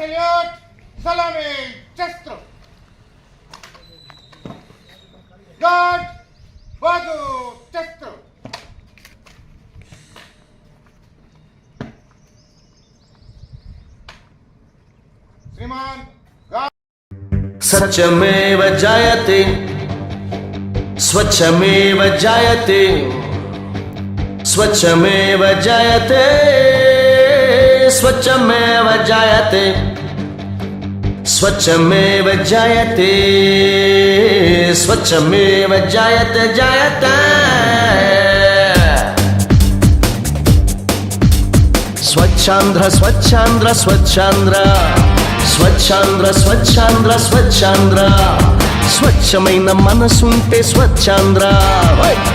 salute, salami, chestro. God, Vadu, chestro. Sriman, God. सत्यमेव जायते स्वच्छमेव जायते स्वच्छमेव जायते स्वच्छमेव जायते स्वच्छमेव जायते स्वच्छमेव जायते जायते स्वच्छांध्र स्वच्छांध्र स्वच्छांध्र స్వచ్ఛాంధ్ర స్వచ్ఛాంధ్ర స్వచ్ఛాంధ్ర స్వచ్ఛమైన మనసుంటే స్వచ్ఛాంధ్ర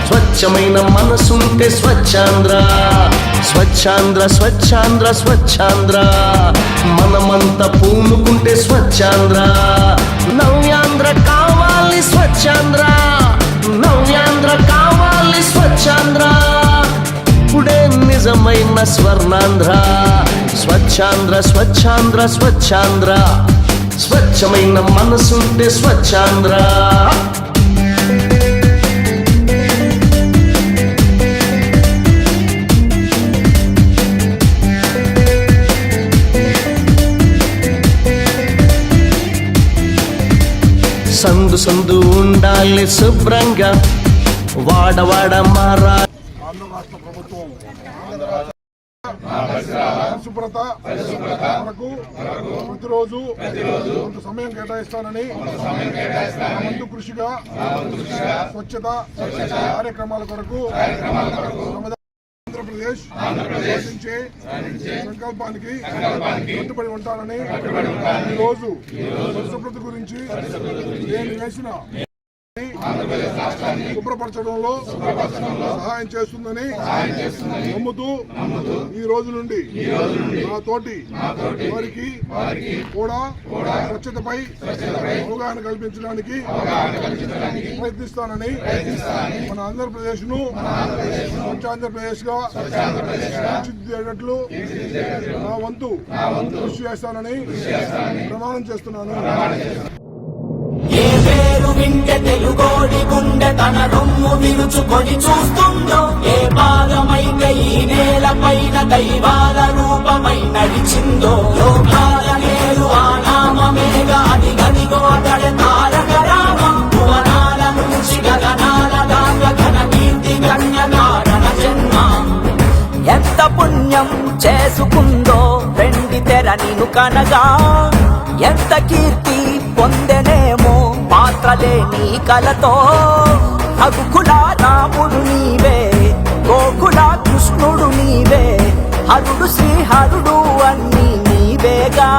స్వచ్ఛమైన మనసుంటే స్వచ్ఛాంధ్ర స్వచ్ఛాంధ్ర స్వచ్ఛాంధ్ర స్వచ్ఛాంధ్ర మనమంతా పూనుకుంటే స్వచ్ఛాంధ్ర నవ్యాంధ్ర కావాలి స్వచ్ఛాంధ్ర నవ్యాంధ్ర కావాలి స్వచ్ఛాంధ్ర ఇప్పుడే నిజమైన స్వర్ణాంధ్ర స్వచ్ఛాంధ్ర స్వచ్ఛాంధ్ర స్వచ్ఛాంధ్ర స్వచ్ఛమైన మనసుంటే స్వచ్ఛాంధ్ర సందు సందు ఉండాలి శుభ్రంగా వాడవాడ మారా రాష్ట్ర ప్రభుత్వం పరిశుభ్రత కొరకు ప్రతిరోజు కొంత సమయం కేటాయిస్తానని వంతు కృషిగా స్వచ్ఛత కార్యక్రమాల కొరకు ఆంధ్రప్రదేశ్ పాటించే సంకల్పానికి కట్టుబడి ఉంటానని ఈరోజు పరిశుభ్రత గురించి నేను వేసిన శుభ్రపరచడంలో సహాయం చేస్తుందని నమ్ముతూ ఈ రోజు నుండి నా తోటి వారికి కూడా స్వచ్ఛతపై అవగాహన కల్పించడానికి ప్రయత్నిస్తానని మన ఆంధ్రప్రదేశ్ ను స్వచ్ఛ ఆంధ్రప్రదేశ్ గా తీర్చిదిద్దేటట్లు నా వంతు కృషి చేస్తానని ప్రమాణం చేస్తున్నాను. ఏ పేరు వింటే తెలుగోడి గుండె తన రొమ్ము విరుచుకొని చూస్తుందో ఏ పాదమైతే ఈ నేల పైన దైవాల రూపమై నడిచిందో లోకాల నేరు ఆ నామమేగా అది గదిగో అతడే తారక రామం భువనాల నుంచి గగనాల దాకా ఘన కీర్తి గణ్య కారణ జన్మ ఎంత పుణ్యం చేసుకుందో వెండి తెర నిను కనగా ఎంత కీర్తి పొందెనేమో పాత్రలే నీ కలతో రఘుకుల రాముడు నీవే గోకుల కృష్ణుడు నీవే హరుడు శ్రీహరుడు అన్నీ నీవేగా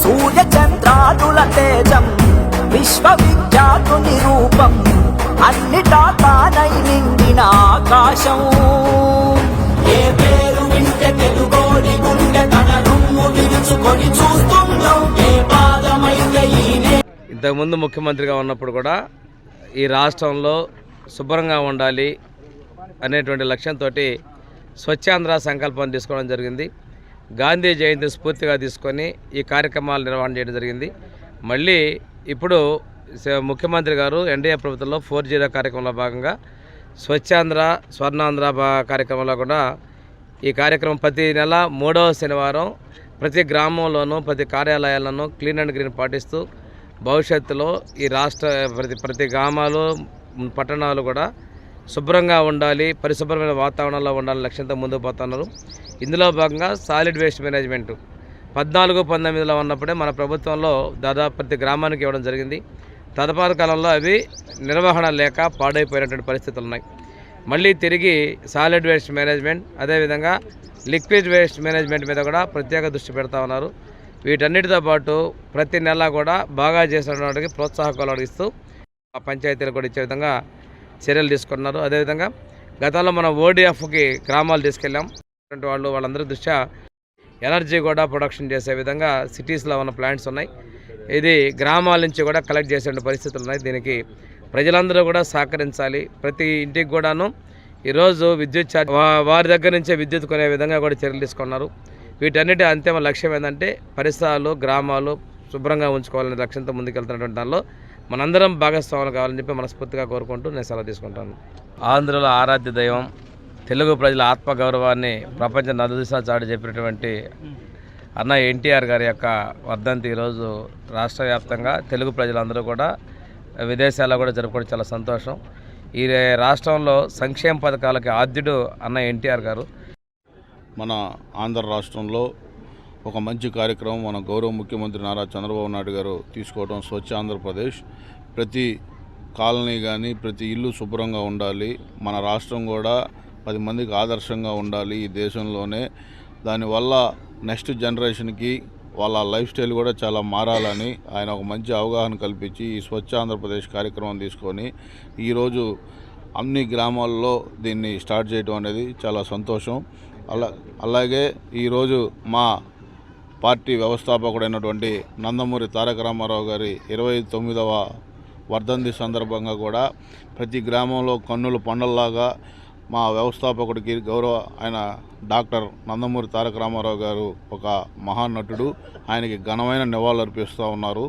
సూర్య చంద్రాదుల తేజం విశ్వవిఖ్యాతుని రూపం అన్నిటా తానై నిండిన ఆకాశం ఏ పేరు వింటే తెలుగోడి గుండె తన రొమ్ము విరుచుకొని చూస్తుందో ఏ పాదమైతే ఇంతకుముందు ముఖ్యమంత్రిగా ఉన్నప్పుడు కూడా ఈ రాష్ట్రంలో శుభ్రంగా ఉండాలి అనేటువంటి లక్ష్యంతో స్వచ్ఛాంధ్ర సంకల్పం తీసుకోవడం జరిగింది. గాంధీ జయంతి స్ఫూర్తిగా తీసుకొని ఈ కార్యక్రమాలు నిర్వహణ చేయడం జరిగింది. మళ్ళీ ఇప్పుడు ముఖ్యమంత్రి గారు ఎన్డీఏ ప్రభుత్వంలో 4.0 కార్యక్రమంలో భాగంగా స్వచ్ఛాంధ్ర స్వర్ణాంధ్ర కార్యక్రమంలో కూడా ఈ కార్యక్రమం ప్రతి నెల 3వ శనివారం ప్రతి గ్రామంలోనూ ప్రతి కార్యాలయాలను క్లీన్ అండ్ గ్రీన్ పాటిస్తూ భవిష్యత్తులో ఈ రాష్ట్ర ప్రతి గ్రామాలు పట్టణాలు కూడా శుభ్రంగా ఉండాలి, పరిశుభ్రమైన వాతావరణంలో ఉండాలని లక్ష్యంతో ముందుకు పోతున్నారు. ఇందులో భాగంగా సాలిడ్ వేస్ట్ మేనేజ్మెంట్ 14-19లో ఉన్నప్పుడే మన ప్రభుత్వంలో దాదాపు ప్రతి గ్రామానికి ఇవ్వడం జరిగింది. తదుపరి కాలంలో అవి నిర్వహణ లేక పాడైపోయినటువంటి పరిస్థితులు ఉన్నాయి. మళ్ళీ తిరిగి సాలిడ్ వేస్ట్ మేనేజ్మెంట్ అదేవిధంగా లిక్విడ్ వేస్ట్ మేనేజ్మెంట్ మీద కూడా ప్రత్యేక దృష్టి పెడతా ఉన్నారు. వీటన్నిటితో పాటు ప్రతి నెల కూడా బాగా చేసిన వాటికి ప్రోత్సాహకాలు అడిగిస్తూ పంచాయతీలు కూడా ఇచ్చే విధంగా చర్యలు తీసుకున్నారు. అదేవిధంగా గతంలో మనం ఓడిఎఫ్కి గ్రామాలు తీసుకెళ్ళాం. వాళ్ళందరి దృష్ట్యా ఎనర్జీ కూడా ప్రొడక్షన్ చేసే విధంగా సిటీస్లో ఉన్న ప్లాంట్స్ ఉన్నాయి. ఇది గ్రామాల నుంచి కూడా కలెక్ట్ చేసే పరిస్థితులు ఉన్నాయి. దీనికి ప్రజలందరూ కూడా సహకరించాలి. ప్రతి ఇంటికి కూడాను ఈరోజు విద్యుత్ ఛార్జ్ వారి దగ్గర నుంచే విద్యుత్ కొనే విధంగా కూడా చర్యలు తీసుకున్నారు. వీటన్నిటి అంతిమ లక్ష్యం ఏంటంటే పరిసరాలు గ్రామాలు శుభ్రంగా ఉంచుకోవాలనే లక్ష్యంతో ముందుకెళ్తున్నటువంటి దానిలో మనందరం భాగస్వాములు కావాలని చెప్పి మనస్ఫూర్తిగా కోరుకుంటూ నేను సెలవు తీసుకుంటాను. ఆంధ్రుల ఆరాధ్య దైవం, తెలుగు ప్రజల ఆత్మగౌరవాన్ని ప్రపంచ నలుదిశా చాటి చెప్పినటువంటి అన్న ఎన్టీఆర్ గారి యొక్క వర్ధంతి ఈరోజు రాష్ట్ర వ్యాప్తంగా తెలుగు ప్రజలందరూ కూడా విదేశాల్లో కూడా జరుపుకోవడం చాలా సంతోషం. ఈ రాష్ట్రంలో సంక్షేమ పథకాలకి ఆద్యుడు అన్న ఎన్టీఆర్ గారు. మన ఆంధ్ర రాష్ట్రంలో ఒక మంచి కార్యక్రమం మన గౌరవ ముఖ్యమంత్రి నారా చంద్రబాబు నాయుడు గారు తీసుకోవడం స్వచ్ఛ ఆంధ్రప్రదేశ్. ప్రతి కాలనీ కానీ ప్రతి ఇల్లు శుభ్రంగా ఉండాలి, మన రాష్ట్రం కూడా 10 మందికి ఆదర్శంగా ఉండాలి ఈ దేశంలోనే. దానివల్ల నెక్స్ట్ జనరేషన్కి వాళ్ళ లైఫ్ స్టైల్ కూడా చాలా మారాలని ఆయన ఒక మంచి అవగాహన కల్పించి ఈ స్వచ్ఛ ఆంధ్రప్రదేశ్ కార్యక్రమం తీసుకొని ఈరోజు అన్ని గ్రామాల్లో దీన్ని స్టార్ట్ చేయడం అనేది చాలా సంతోషం. అలాగే ఈరోజు మా పార్టీ వ్యవస్థాపకుడైనటువంటి నందమూరి తారక రామారావు గారి 29వ వర్ధంతి సందర్భంగా కూడా ప్రతి గ్రామంలో కన్నుల పండల్లాగా మా వ్యవస్థాపకుడికి గౌరవ ఆయన డాక్టర్ నందమూరి తారక రామారావు గారు ఒక మహానటుడు, ఆయనకి ఘనమైన నివాళులు అర్పిస్తూ ఉన్నారు.